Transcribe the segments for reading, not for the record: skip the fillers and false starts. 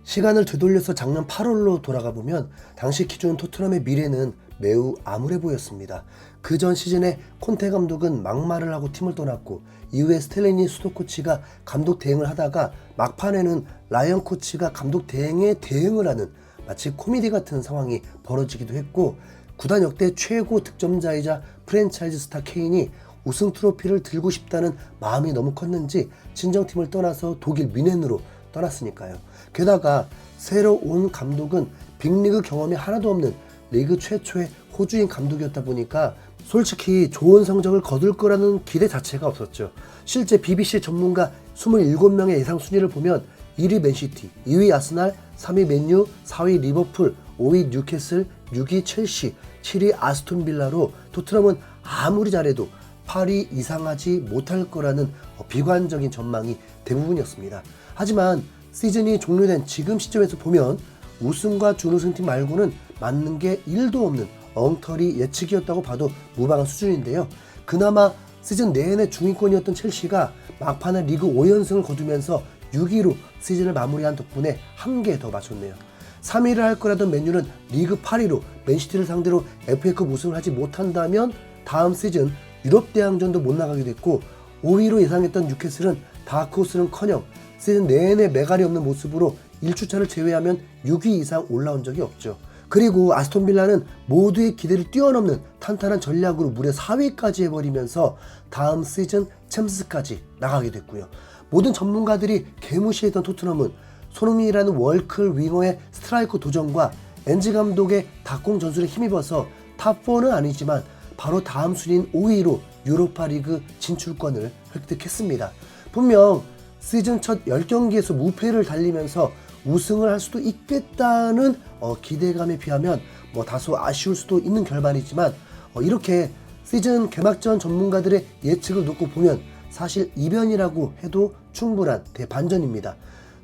시간을 되돌려서 작년 8월로 돌아가 보면 당시 기존 토트넘의 미래는 매우 암울해 보였습니다. 그 전 시즌에 콘테 감독은 막말을 하고 팀을 떠났고 이후에 스텔레니 수도 코치가 감독 대행을 하다가 막판에는 라이언 코치가 감독 대행에 대응을 하는 마치 코미디 같은 상황이 벌어지기도 했고, 구단 역대 최고 득점자이자 프랜차이즈 스타 케인이 우승 트로피를 들고 싶다는 마음이 너무 컸는지 친정팀을 떠나서 독일 뮌헨으로 떠났으니까요. 게다가 새로 온 감독은 빅리그 경험이 하나도 없는 리그 최초의 호주인 감독이었다 보니까 솔직히 좋은 성적을 거둘 거라는 기대 자체가 없었죠. 실제 BBC 전문가 27명의 예상 순위를 보면 1위 맨시티, 2위 아스날, 3위 맨유, 4위 리버풀, 5위 뉴캐슬, 6위 첼시, 7위 아스톤 빌라로 토트넘은 아무리 잘해도 8위 이상하지 못할 거라는 비관적인 전망이 대부분이었습니다. 하지만 시즌이 종료된 지금 시점에서 보면 우승과 준우승팀 말고는 맞는 게 1도 없는 엉터리 예측이었다고 봐도 무방한 수준인데요. 그나마 시즌 내내 중위권이었던 첼시가 막판에 리그 5연승을 거두면서 6위로 시즌을 마무리한 덕분에 한 개 더 맞췄네요. 3위를 할 거라던 맨유는 리그 8위로 맨시티를 상대로 FA컵 우승을 하지 못한다면 다음 시즌 유럽 대항전도 못 나가게 됐고, 5위로 예상했던 뉴캐슬은 다크호스는커녕 시즌 내내 매갈이 없는 모습으로 1주차를 제외하면 6위 이상 올라온 적이 없죠. 그리고 아스톤 빌라는 모두의 기대를 뛰어넘는 탄탄한 전략으로 무려 4위까지 해버리면서 다음 시즌 챔스까지 나가게 됐고요. 모든 전문가들이 개무시했던 토트넘은 손흥민이라는 월클 윙어의 스트라이커 도전과 엔지 감독의 닭공 전술에 힘입어서 탑4는 아니지만 바로 다음 순위인 5위로 유로파리그 진출권을 획득했습니다. 분명 시즌 첫 10경기에서 무패를 달리면서 우승을 할 수도 있겠다는 기대감에 비하면 다소 아쉬울 수도 있는 결말이지만, 이렇게 시즌 개막전 전문가들의 예측을 놓고 보면 사실 이변이라고 해도 충분한 대반전입니다.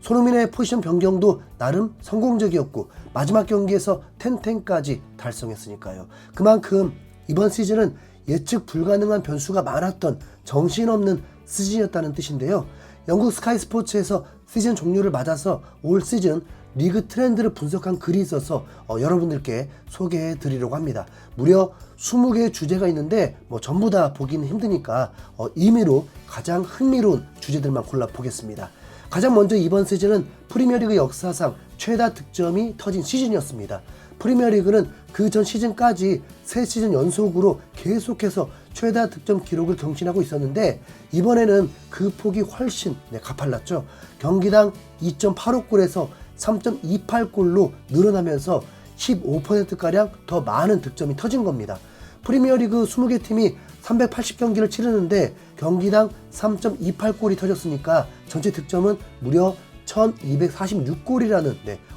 손흥민의 포지션 변경도 나름 성공적이었고 마지막 경기에서 10까지 달성했으니까요. 그만큼 이번 시즌은 예측 불가능한 변수가 많았던 정신없는 시즌이었다는 뜻인데요. 영국 스카이 스포츠에서 시즌 종료를 맞아서 올 시즌 리그 트렌드를 분석한 글이 있어서 여러분들께 소개해 드리려고 합니다. 무려 20개의 주제가 있는데 전부 다 보기는 힘드니까 임의로 가장 흥미로운 주제들만 골라 보겠습니다. 가장 먼저 이번 시즌은 프리미어리그 역사상 최다 득점이 터진 시즌이었습니다. 프리미어리그는 그 전 시즌까지 3시즌 연속으로 계속해서 최다 득점 기록을 경신하고 있었는데, 이번에는 그 폭이 훨씬 가팔랐죠. 경기당 2.85골에서 3.28골로 늘어나면서 15%가량 더 많은 득점이 터진 겁니다. 프리미어리그 20개 팀이 380경기를 치르는데 경기당 3.28골이 터졌으니까 전체 득점은 무려 1246골이라는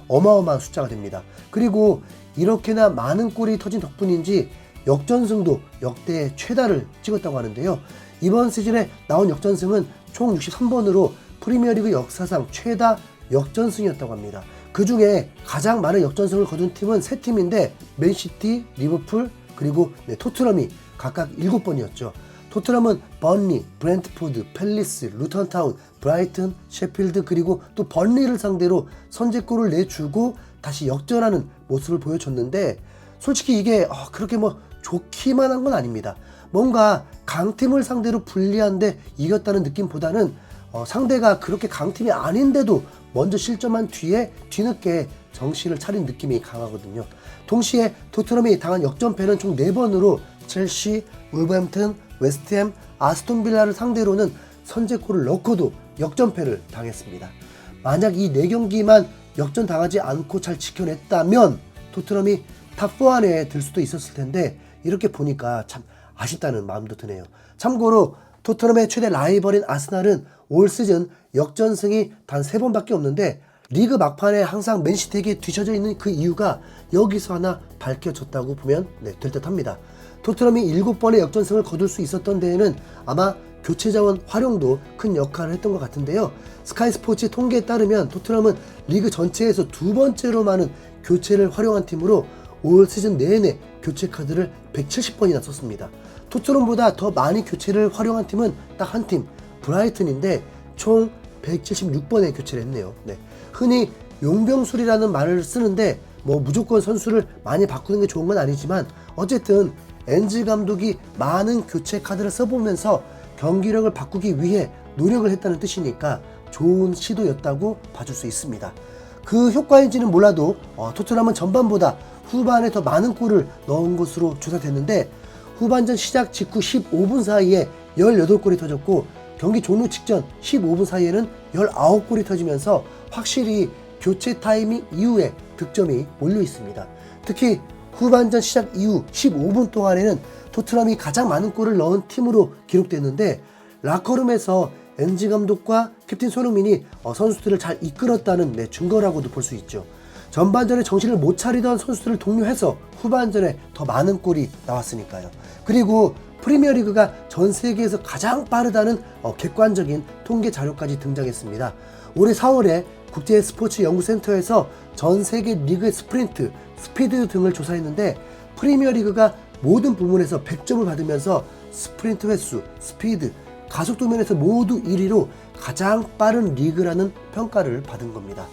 어마어마한 숫자가 됩니다. 그리고 이렇게나 많은 골이 터진 덕분인지 역전승도 역대 최다를 찍었다고 하는데요. 이번 시즌에 나온 역전승은 총 63번으로 프리미어리그 역사상 최다 역전승이었다고 합니다. 그 중에 가장 많은 역전승을 거둔 팀은 3팀인데 맨시티, 리버풀, 그리고 토트넘이 각각 7번이었죠. 토트넘은 번리, 브렌트포드, 팰리스, 루턴타운, 브라이튼, 셰필드, 그리고 또 번리를 상대로 선제골을 내주고 다시 역전하는 모습을 보여줬는데, 솔직히 이게 그렇게 좋기만 한 건 아닙니다. 뭔가 강팀을 상대로 불리한데 이겼다는 느낌보다는 상대가 그렇게 강팀이 아닌데도 먼저 실점한 뒤에 뒤늦게 정신을 차린 느낌이 강하거든요. 동시에 토트넘이 당한 역전패는 총 4번으로 첼시, 울버햄튼, 웨스트햄, 아스톤 빌라를 상대로는 선제골을 넣고도 역전패를 당했습니다. 만약 이 4경기만 역전당하지 않고 잘 지켜냈다면 토트넘이 탑4 안에 들 수도 있었을 텐데, 이렇게 보니까 참 아쉽다는 마음도 드네요. 참고로 토트넘의 최대 라이벌인 아스날은 올 시즌 역전승이 단 3번밖에 없는데 리그 막판에 항상 맨시티에게 뒤처져 있는 그 이유가 여기서 하나 밝혀졌다고 보면 될 듯합니다. 토트넘이 7번의 역전승을 거둘 수 있었던 데에는 아마 교체 자원 활용도 큰 역할을 했던 것 같은데요. 스카이 스포츠 통계에 따르면 토트넘은 리그 전체에서 2번째로 많은 교체를 활용한 팀으로 올 시즌 내내 교체 카드를 170번이나 썼습니다. 토트넘보다 더 많이 교체를 활용한 팀은 딱 한 팀, 브라이튼인데 총 176번의 교체를 했네요. 흔히 용병술이라는 말을 쓰는데 뭐 무조건 선수를 많이 바꾸는 게 좋은 건 아니지만 어쨌든 엔즈 감독이 많은 교체 카드를 써보면서 경기력을 바꾸기 위해 노력을 했다는 뜻이니까 좋은 시도였다고 봐줄 수 있습니다. 그 효과인지는 몰라도 토트넘은 전반보다 후반에 더 많은 골을 넣은 것으로 조사됐는데 후반전 시작 직후 15분 사이에 18골이 터졌고 경기 종료 직전 15분 사이에는 19골이 터지면서 확실히 교체 타이밍 이후에 득점이 몰려 있습니다. 특히 후반전 시작 이후 15분 동안에는 토트넘이 가장 많은 골을 넣은 팀으로 기록됐는데 라커룸에서 엔즈 감독과 캡틴 손흥민이 선수들을 잘 이끌었다는 증거라고도 볼 수 있죠. 전반전에 정신을 못 차리던 선수들을 독려해서 후반전에 더 많은 골이 나왔으니까요. 그리고 프리미어리그가 전 세계에서 가장 빠르다는 객관적인 통계 자료까지 등장했습니다. 올해 4월에 국제 스포츠 연구센터에서 전 세계 리그의 스프린트, 스피드 등을 조사했는데 프리미어리그가 모든 부문에서 100점을 받으면서 스프린트 횟수, 스피드, 가속도 면에서 모두 1위로 가장 빠른 리그라는 평가를 받은 겁니다.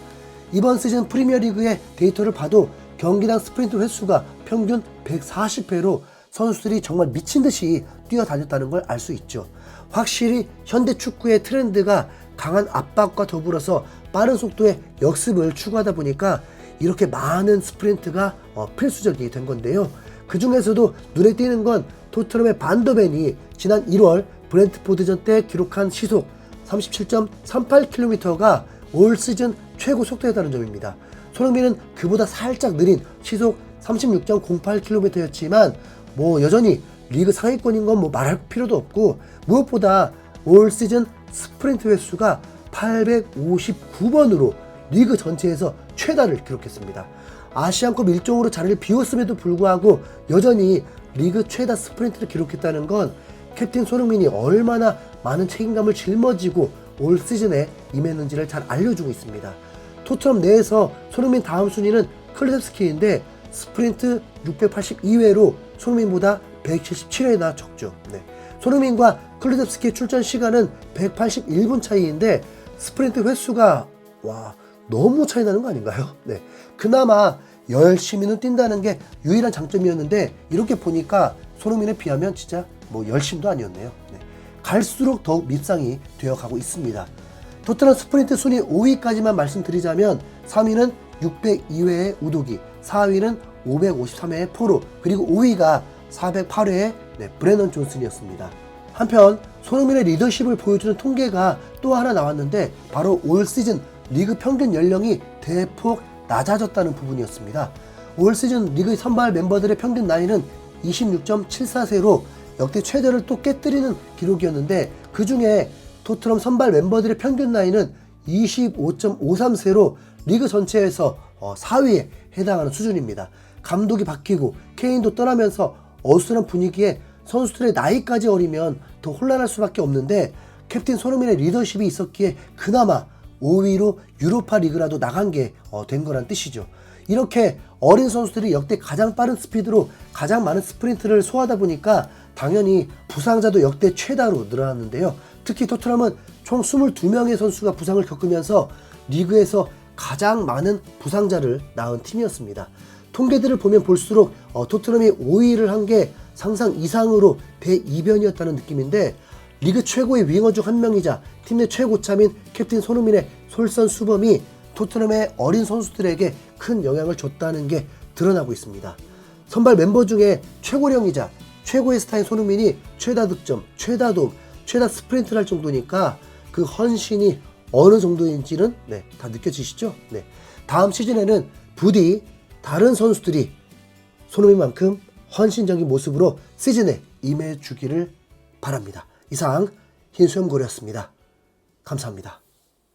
이번 시즌 프리미어리그의 데이터를 봐도 경기당 스프린트 횟수가 평균 140회로 선수들이 정말 미친듯이 뛰어다녔다는 걸 알 수 있죠. 확실히 현대 축구의 트렌드가 강한 압박과 더불어서 빠른 속도의 역습을 추구하다 보니까 이렇게 많은 스프린트가 필수적이 된 건데요. 그 중에서도 눈에 띄는 건 토트넘의 반더벤이 지난 1월 브렌트포드전 때 기록한 시속 37.38km가 올 시즌 최고 속도였다는 점입니다. 손흥민은 그보다 살짝 느린 시속 36.08km였지만 여전히 리그 상위권인 건 말할 필요도 없고 무엇보다 올 시즌 스프린트 횟수가 859번으로 리그 전체에서 최다를 기록했습니다. 아시안컵 일정으로 자리를 비웠음에도 불구하고 여전히 리그 최다 스프린트를 기록했다는 건 캡틴 손흥민이 얼마나 많은 책임감을 짊어지고 올 시즌에 임했는지를 잘 알려주고 있습니다. 토트넘 내에서 손흥민 다음 순위는 클루셉스키인데 스프린트 682회로 손흥민보다 177회나 적죠. 손흥민과 클루셉스키의 출전 시간은 181분 차이인데 스프린트 횟수가 너무 차이 나는 거 아닌가요? 그나마 열심히는 뛴다는 게 유일한 장점이었는데 이렇게 보니까 손흥민에 비하면 진짜 열심도 아니었네요. 갈수록 더욱 밉상이 되어가고 있습니다. 토트넘 스프린트 순위 5위까지만 말씀드리자면 3위는 602회의 우도기, 4위는 553회의 포로, 그리고 5위가 408회의 브레넌 존슨이었습니다. 한편 손흥민의 리더십을 보여주는 통계가 또 하나 나왔는데 바로 올 시즌 리그 평균 연령이 대폭 낮아졌다는 부분이었습니다. 올 시즌 리그 선발 멤버들의 평균 나이는 26.74세로 역대 최대를 또 깨뜨리는 기록이었는데 그 중에 토트넘 선발 멤버들의 평균 나이는 25.53세로 리그 전체에서 4위에 해당하는 수준입니다. 감독이 바뀌고 케인도 떠나면서 어수선한 분위기에 선수들의 나이까지 어리면 더 혼란할 수밖에 없는데 캡틴 손흥민의 리더십이 있었기에 그나마 5위로 유로파 리그라도 나간 게 된 거란 뜻이죠. 이렇게 어린 선수들이 역대 가장 빠른 스피드로 가장 많은 스프린트를 소화하다 보니까 당연히 부상자도 역대 최다로 늘어났는데요. 특히 토트넘은 총 22명의 선수가 부상을 겪으면서 리그에서 가장 많은 부상자를 낳은 팀이었습니다. 통계들을 보면 볼수록 토트넘이 5위를 한 게 상상 이상으로 대이변이었다는 느낌인데 리그 최고의 윙어 중 한 명이자 팀 내 최고참인 캡틴 손흥민의 솔선수범이 토트넘의 어린 선수들에게 큰 영향을 줬다는 게 드러나고 있습니다. 선발 멤버 중에 최고령이자 최고의 스타인 손흥민이 최다 득점, 최다 도움, 최다 스프린트를 할 정도니까 그 헌신이 어느 정도인지는 다 느껴지시죠? 다음 시즌에는 부디 다른 선수들이 손흥민만큼 헌신적인 모습으로 시즌에 임해주기를 바랍니다. 이상 흰수염고래였습니다. 감사합니다.